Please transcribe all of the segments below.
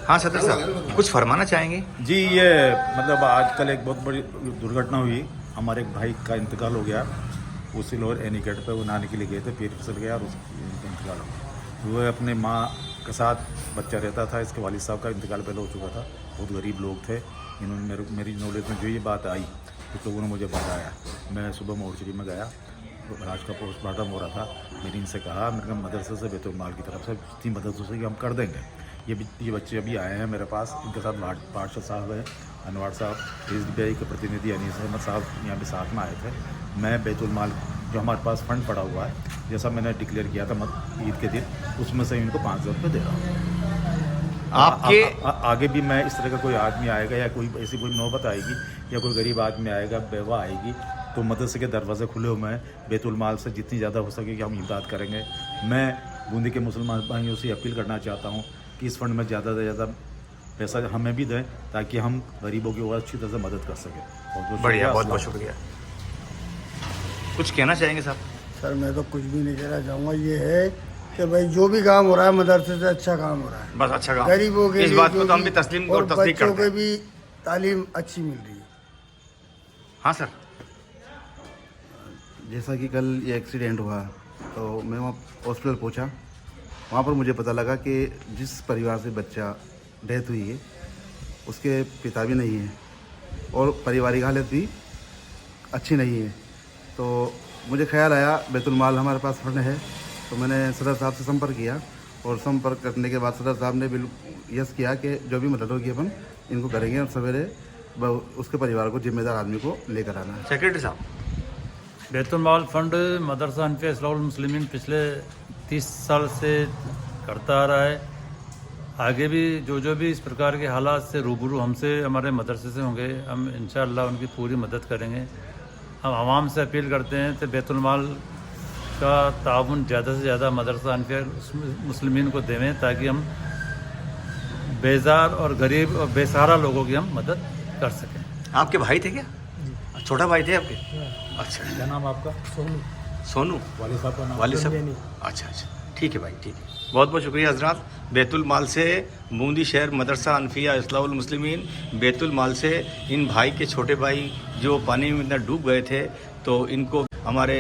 हाँ सदर साहब, कुछ फरमाना चाहेंगे? जी, ये मतलब आजकल एक बहुत बड़ी दुर्घटना हुई। हमारे एक भाई का इंतकाल हो गया। उसी लोग एनीकेट पे वो नहाने के लिए गए थे, पैर फिसल गया और उसका इंतकाल हो गया। वो अपने माँ के साथ बच्चा रहता था। इसके वालिद साहब का इंतकाल पहले हो चुका था। बहुत गरीब लोग थे। इन्होंने मेरी नॉलेज में जो ये बात आई, कुछ लोगों ने मुझे बताया। मैं सुबह मोर्चरी में गया, राज का पोस्टमार्टम हो रहा था। मैंने इनसे कहा, मैंने मदरसे से बैतुल माल की तरफ से जितनी मदद हो सके हम कर देंगे। ये बच्चे अभी आए हैं मेरे पास। इनके साथ पार्षद साहब हैं, अनवार साहब, एसडीपीआई के प्रतिनिधि अनीस अहमद साहब यहाँ पे साथ में आए थे। मैं बैतुल माल जो हमारे पास फंड पड़ा हुआ है, जैसा मैंने डिक्लेयर किया था ईद के दिन, उसमें से इनको 5,000 रुपये दे रहा हूँ। आपके आगे भी मैं इस तरह का कोई आदमी आएगा या कोई ऐसी कोई नौबत आएगी या कोई गरीब आदमी आएगा, बेवा आएगी, तो मदरसे के दरवाजे खुले हुए हैं। बैतुल माल से जितनी ज़्यादा हो सके कि हम इमदाद करेंगे। मैं बूंदी के मुसलमान भाइयों से अपील करना चाहता हूँ कि इस फंड में ज़्यादा से ज़्यादा पैसा हमें भी दें, ताकि हम गरीबों की और अच्छी तरह से मदद कर सकें। बढ़िया, बहुत बहुत शुक्रिया। कुछ कहना चाहेंगे साहब? सर मैं तो कुछ भी नहीं कहना चाहूँगा। ये है कि भाई जो भी काम हो रहा है मदरसे से अच्छा काम हो रहा है। बस अच्छा काम, गरीबों के इस लिए बात को जो तो हम भी- भी तस्लीम और और तस्दीक बच्चों करते के हैं। भी तालीम अच्छी मिल रही है। हाँ सर। जैसा कि कल ये एक्सीडेंट हुआ तो मैं वहाँ हॉस्पिटल पहुँचा। वहाँ पर मुझे पता लगा कि जिस परिवार से बच्चा डेथ हुई है उसके पिता भी नहीं है और पारिवारिक हालत भी अच्छी नहीं है। तो मुझे ख्याल आया बैतुल माल हमारे पास फंड है, तो मैंने सदर साहब से संपर्क किया और संपर्क करने के बाद सदर साहब ने बिल्कुल यस किया कि जो भी मदद होगी अपन इनको करेंगे और सवेरे उसके परिवार को जिम्मेदार आदमी को लेकर आना है। सेक्रेटरी साहब, बैतुल माल फंड मदरसा हनफिया इस्लाहुल मुस्लिमीन पिछले 30 साल से करता आ रहा है। आगे भी जो भी इस प्रकार के हालात से रूबरू हमसे हमारे मदरसे से होंगे, हम इंशाअल्लाह उनकी पूरी मदद करेंगे। हम आवाम से अपील करते हैं कि बैतुल माल का ताउन ज़्यादा से ज़्यादा मदरसा हनफिया मुस्लिमीन को देवें, ताकि हम बेजार और गरीब और बेसहारा लोगों की हम मदद कर सकें। आपके भाई थे क्या? छोटा भाई थे आपके? अच्छा, क्या नाम आपका? सोनू वालिद साहब का नाम? वालिद साहब। अच्छा, ठीक है भाई, ठीक है। बहुत बहुत शुक्रिया हजरात। बैतुल माल से बूंदी शहर मदरसा अनफिया इस्लाहुल मुस्लिमीन, बैतुल माल से इन भाई के छोटे भाई जो पानी में इतना डूब गए थे, तो इनको हमारे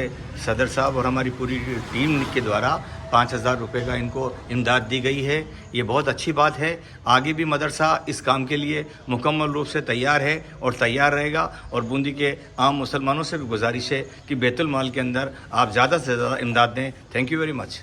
सदर साहब और हमारी पूरी टीम के द्वारा 5,000 रुपये का इनको इमदाद दी गई है। ये बहुत अच्छी बात है। आगे भी मदरसा इस काम के लिए मुकम्मल रूप से तैयार है और तैयार रहेगा। और बूंदी के आम मुसलमानों से भी गुजारिश है कि बैतुल माल के अंदर आप ज़्यादा से ज़्यादा इमदाद दें। Thank you very much.